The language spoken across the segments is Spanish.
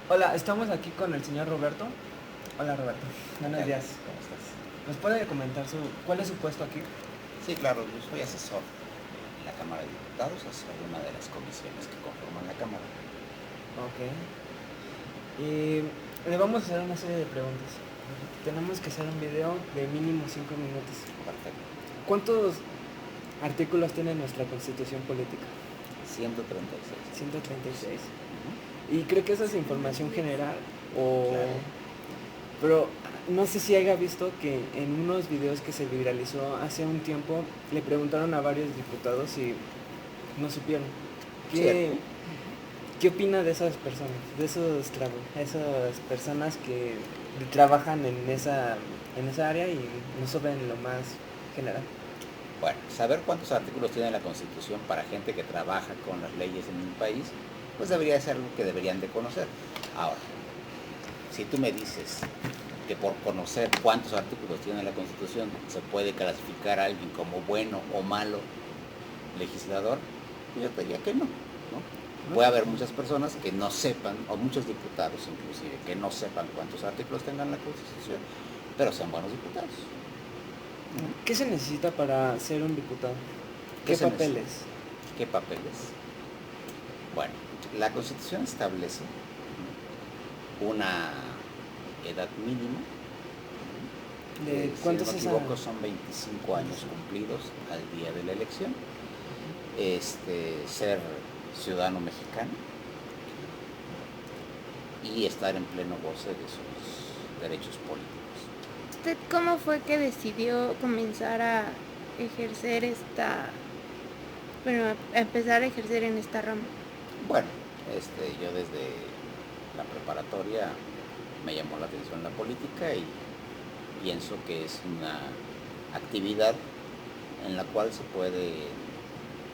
Hola, estamos aquí con el señor Roberto. Hola Roberto, buenos días. ¿Cómo estás? ¿Nos puede comentar cuál es su puesto aquí? Sí, claro, yo soy asesor en la Cámara de Diputados, asesor de una de las comisiones que conforman la Cámara. Ok. Y le vamos a hacer una serie de preguntas. Tenemos que hacer un video de mínimo 5 minutos. Perfecto. ¿Cuántos artículos tiene nuestra constitución política? 136. 136. Ujú. Y creo que esa es información general o... Claro. Pero no sé si haya visto que en unos videos que se viralizó hace un tiempo le preguntaron a varios diputados y no supieron. Cierto. ¿Qué, qué opina de esas personas? De esas personas que trabajan en esa área y no saben lo más general. Bueno, saber cuántos artículos tiene la Constitución para gente que trabaja con las leyes en un país, pues debería ser algo que deberían de conocer. Ahora, si tú me dices que por conocer cuántos artículos tiene la Constitución se puede clasificar a alguien como bueno o malo legislador, yo te diría que no, ¿no? Puede haber muchas personas que no sepan, o muchos diputados inclusive, que no sepan cuántos artículos tengan la Constitución, pero sean buenos diputados. ¿Qué se necesita para ser un diputado? ¿Qué papeles? ¿Qué papeles? Bueno, la Constitución establece una edad mínima. ¿De Si cuánto no es me esa? equivoco, son 25 años cumplidos al día de la elección. Ser ciudadano mexicano y estar en pleno goce de sus derechos políticos. ¿Usted cómo fue que decidió comenzar a ejercer a empezar a ejercer en esta rama? Bueno, yo desde la preparatoria me llamó la atención la política y pienso que es una actividad en la cual se puede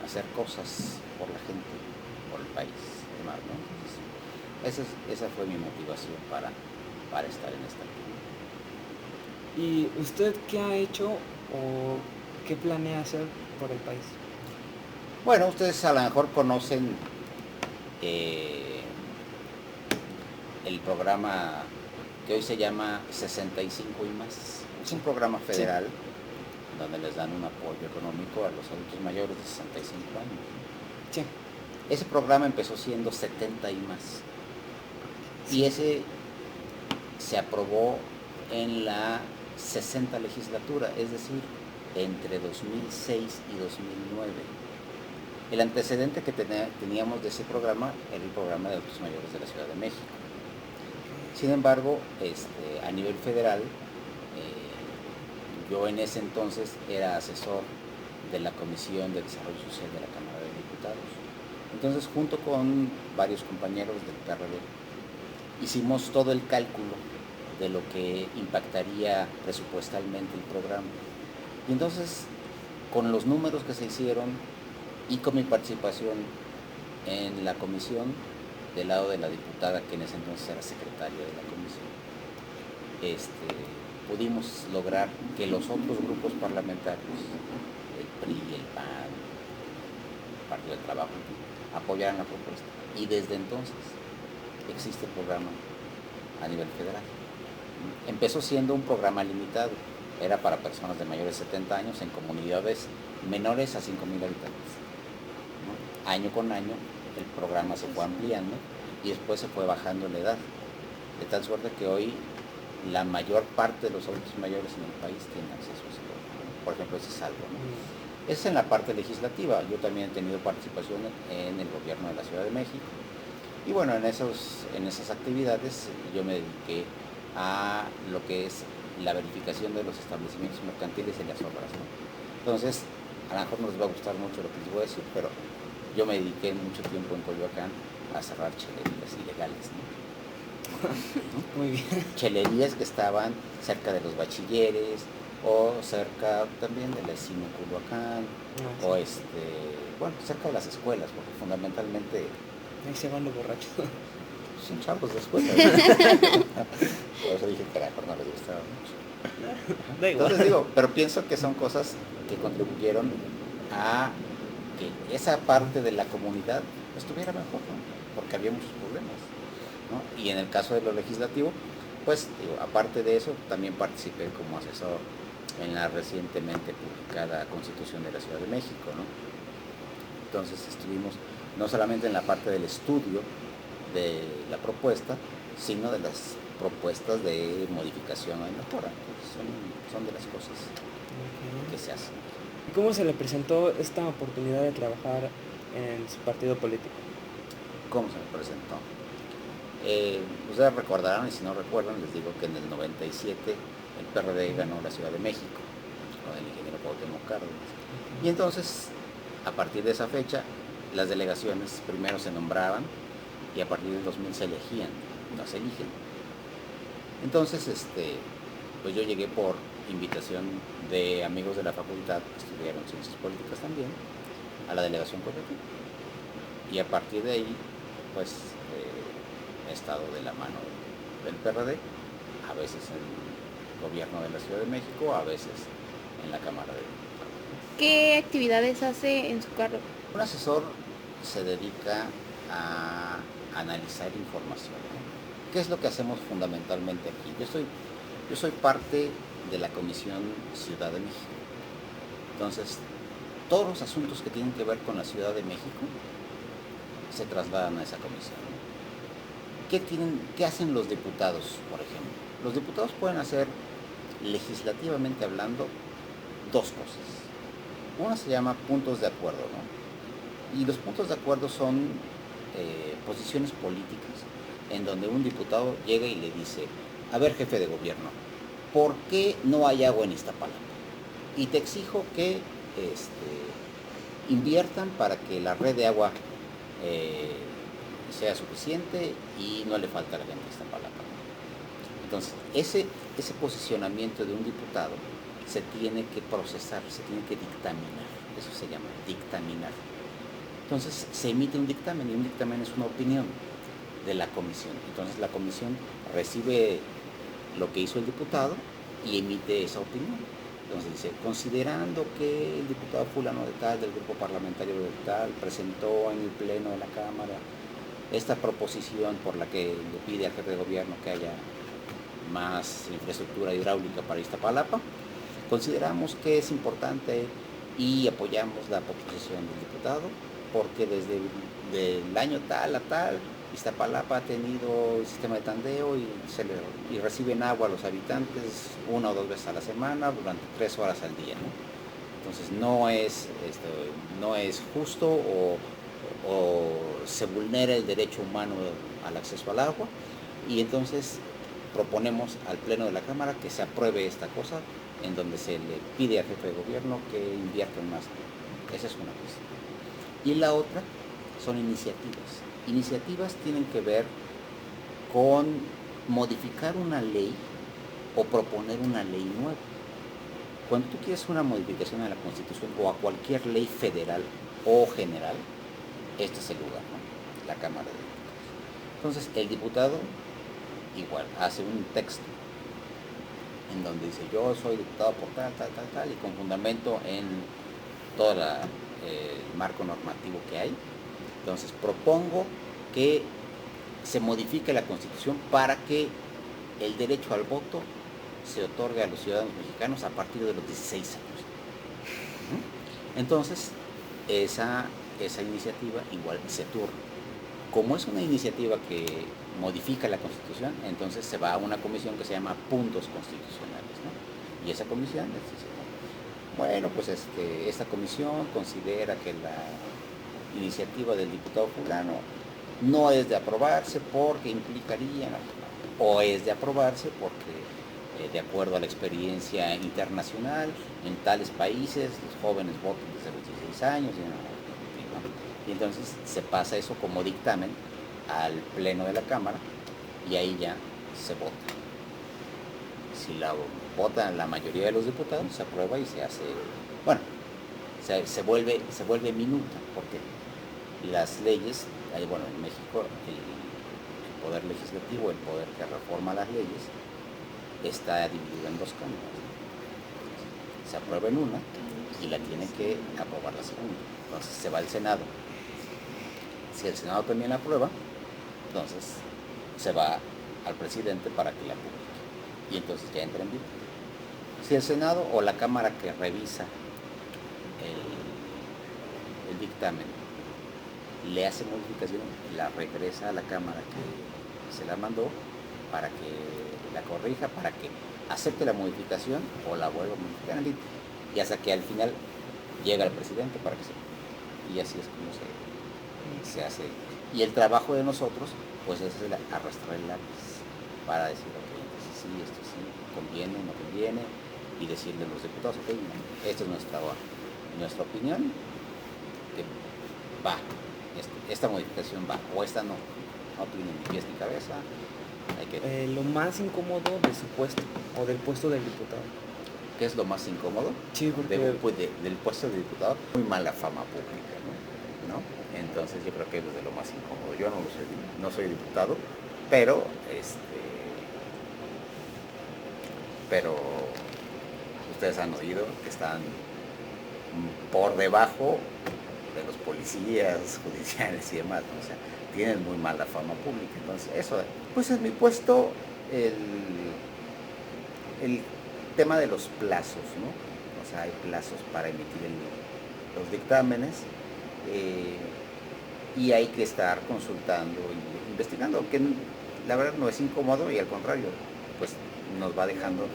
hacer cosas por la gente, por el país, demás, ¿no? Entonces, esa fue mi motivación para estar en esta actividad. ¿Y usted qué ha hecho o qué planea hacer por el país? Bueno, ustedes a lo mejor conocen el programa que hoy se llama 65 y más. Es un programa federal donde les dan un apoyo económico a los adultos mayores de 65 años. Sí. Ese programa empezó siendo 70 y más. Y ese se aprobó en la 60 legislatura, es decir, entre 2006 y 2009. El antecedente que teníamos de ese programa era el programa de adultos mayores de la Ciudad de México. Sin embargo, a nivel federal, yo en ese entonces era asesor de la Comisión de Desarrollo Social de la Cámara de Diputados. Entonces, junto con varios compañeros del PRD, hicimos todo el cálculo de lo que impactaría presupuestalmente el programa. Y entonces, con los números que se hicieron y con mi participación en la comisión, del lado de la diputada que en ese entonces era secretaria de la comisión, pudimos lograr que los otros grupos parlamentarios, el PRI, el PAN, el Partido del Trabajo, apoyaran la propuesta. Y desde entonces existe el programa a nivel federal. Empezó siendo un programa limitado, era para personas de mayores de 70 años en comunidades menores a 5,000 habitantes. Año con año el programa se fue ampliando y después se fue bajando la edad, de tal suerte que hoy la mayor parte de los adultos mayores en el país tienen acceso a ese programa. Por ejemplo, ese es algo, ¿no? Es en la parte legislativa. Yo también he tenido participación en el gobierno de la Ciudad de México. Y bueno, en esas actividades yo me dediqué a lo que es la verificación de los establecimientos mercantiles en las obras, ¿no? Entonces, a lo mejor no les va a gustar mucho lo que les voy a decir, pero yo me dediqué mucho tiempo en Coyoacán a cerrar chelerías ilegales, ¿no? Muy bien. Chelerías que estaban cerca de los bachilleres o cerca también de la ESIMO Culhuacán, o bueno, cerca de las escuelas, porque fundamentalmente Ahí se van los borrachos. son chavos de escuela. Por eso dije que a lo mejor no les gustaba mucho. Da igual. Entonces digo, pero pienso que son cosas que contribuyeron a que esa parte de la comunidad estuviera mejor, ¿no? Porque había muchos problemas. ¿no? Y en el caso de lo legislativo, pues digo, aparte de eso, también participé como asesor en la recientemente publicada Constitución de la Ciudad de México, ¿no? Entonces estuvimos no solamente en la parte del estudio de la propuesta, sino de las propuestas de modificación y mejora. Entonces, son de las cosas que se hacen. ¿Y cómo se le presentó esta oportunidad de trabajar en su partido político? ¿Cómo se me presentó? Ustedes recordarán, y si no recuerdan, les digo que en el 97 el PRD ganó la Ciudad de México con el ingeniero Cuauhtémoc Cárdenas. Y entonces, a partir de esa fecha, las delegaciones primero se nombraban y a partir del 2000 se elegían, no se eligen. Entonces, pues yo llegué por invitación de amigos de la facultad que estudiaron Ciencias Políticas también, a la delegación Coyoacán. Y a partir de ahí, pues he estado de la mano del PRD, a veces en el gobierno de la Ciudad de México, a veces en la Cámara de Diputados. ¿Qué actividades hace en su cargo? Un asesor se dedica a analizar información, ¿no? ¿Qué es lo que hacemos fundamentalmente aquí? Yo soy parte de la Comisión Ciudad de México. Entonces, todos los asuntos que tienen que ver con la Ciudad de México se trasladan a esa comisión, ¿no? ¿Qué hacen los diputados, por ejemplo? Los diputados pueden hacer, legislativamente hablando, dos cosas. Una se llama puntos de acuerdo, ¿no? Y los puntos de acuerdo son posiciones políticas en donde un diputado llega y le dice: a ver, jefe de gobierno, ¿por qué no hay agua en Iztapalapa? Y te exijo que inviertan para que la red de agua sea suficiente y no le falta a la gente de Iztapalapa. Entonces, ese posicionamiento de un diputado se tiene que procesar, se tiene que dictaminar. Eso se llama dictaminar. Entonces se emite un dictamen, y un dictamen es una opinión de la comisión. Entonces la comisión recibe lo que hizo el diputado y emite esa opinión. Entonces dice: considerando que el diputado fulano de tal, del grupo parlamentario de tal, presentó en el pleno de la Cámara esta proposición por la que le pide al jefe de gobierno que haya más infraestructura hidráulica para Iztapalapa, consideramos que es importante y apoyamos la proposición del diputado porque desde el año tal a tal Iztapalapa ha tenido el sistema de tandeo y reciben agua a los habitantes 1 o 2 veces a la semana durante 3 horas al día, ¿no? Entonces no es justo o se vulnera el derecho humano al acceso al agua, y entonces proponemos al Pleno de la Cámara que se apruebe esta cosa en donde se le pide al jefe de gobierno que invierta en más. Esa es una cosa. Y la otra son iniciativas. Iniciativas tienen que ver con modificar una ley o proponer una ley nueva. Cuando tú quieres una modificación a la Constitución o a cualquier ley federal o general, este es el lugar, ¿no? La Cámara de Diputados. Entonces, el diputado igual hace un texto en donde dice: yo soy diputado por tal, y con fundamento en todo el marco normativo que hay. Entonces propongo que se modifique la Constitución para que el derecho al voto se otorgue a los ciudadanos mexicanos a partir de los 16 años. Entonces, esa iniciativa igual se turna. Como es una iniciativa que modifica la Constitución, entonces se va a una comisión que se llama puntos constitucionales, ¿no? Y esa comisión dice: bueno, pues esta comisión considera que la iniciativa del diputado fulano no es de aprobarse porque implicaría, o es de aprobarse porque de acuerdo a la experiencia internacional, en tales países los jóvenes votan desde los 16 años, y entonces se pasa eso como dictamen al Pleno de la Cámara y ahí ya se vota. Si la votan la mayoría de los diputados, se aprueba y se hace, bueno, se vuelve minuta, porque las leyes, bueno, en México el poder legislativo, el poder que reforma las leyes, está dividido en 2 cámaras. Se aprueba en una y la tiene que aprobar la segunda. Entonces se va al Senado. Si el Senado también la aprueba, entonces se va al presidente para que la publique. Y entonces ya entra en vigor. Si el Senado o la Cámara que revisa el dictamen le hace modificación, la regresa a la Cámara que se la mandó para que la corrija, para que acepte la modificación o la vuelva a modificar, y hasta que al final llega el presidente para que se... Y así es como se hace. Y el trabajo de nosotros, pues es arrastrar el lápiz para decir, ok, entonces sí, esto sí, conviene, no conviene, y decirle a los diputados, ok, esta es nuestra opinión, que va, esta modificación va, o esta no tiene ni pies ni cabeza. Hay que... Lo más incómodo de su puesto, o del puesto del diputado. ¿Qué es lo más incómodo? Sí, porque... del puesto de diputado, muy mala fama pública, ¿no? Entonces yo creo que es de lo más incómodo. Yo no soy diputado, pero ustedes han oído que están por debajo de los policías judiciales y demás, ¿no? O sea, tienen muy mala fama pública. Entonces eso, pues en mi puesto el tema de los plazos, ¿no? O sea, hay plazos para emitir los dictámenes, y hay que estar consultando e investigando, aunque la verdad no es incómodo, y al contrario, pues nos va dejando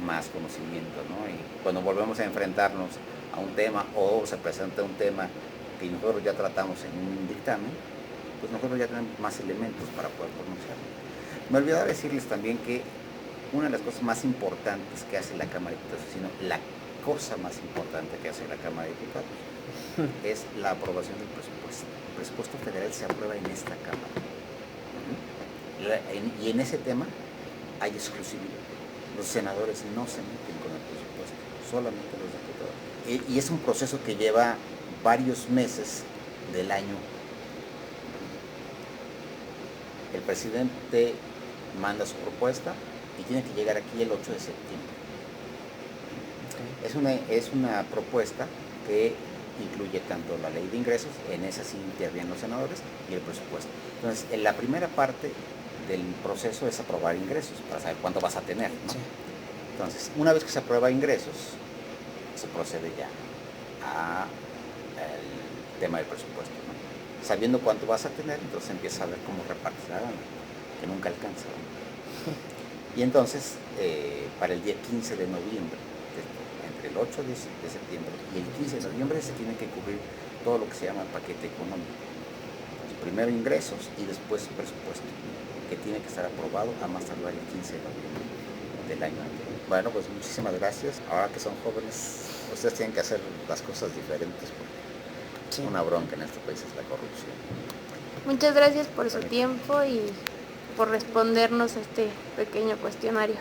más conocimiento, ¿no? Y cuando volvemos a enfrentarnos a un tema o se presenta un tema que nosotros ya tratamos en un dictamen, pues nosotros ya tenemos más elementos para poder pronunciarlo. Me olvidaba decirles también que una de las cosas más importantes que hace la Cámara de Diputados, sino la cosa más importante que hace la Cámara de Diputados, es la aprobación del presupuesto. El presupuesto federal se aprueba en esta Cámara. Y en ese tema hay exclusividad. Los senadores no se meten con el presupuesto, solamente los diputados. Y es un proceso que lleva varios meses del año. El presidente manda su propuesta y tiene que llegar aquí el 8 de septiembre. Es una propuesta que incluye tanto la ley de ingresos, en esa sí intervienen los senadores, y el presupuesto. Entonces, en la primera parte del proceso es aprobar ingresos, para saber cuánto vas a tener, ¿no? Sí. Entonces, una vez que se aprueba ingresos, se procede ya al tema del presupuesto, ¿no? Sabiendo cuánto vas a tener, entonces empieza a ver cómo repartes la gana, que nunca alcanza, ¿no? Y entonces, para el día 15 de noviembre, entre el 8 de septiembre y el 15 de noviembre, se tiene que cubrir todo lo que se llama el paquete económico. Entonces, primero ingresos y después presupuesto, que tiene que estar aprobado a más tardar el 15 de noviembre del año anterior. Bueno, pues muchísimas gracias. Ahora que son jóvenes, ustedes tienen que hacer las cosas diferentes, porque sí, una bronca en este país es la corrupción. Muchas gracias por su tiempo y por respondernos a este pequeño cuestionario.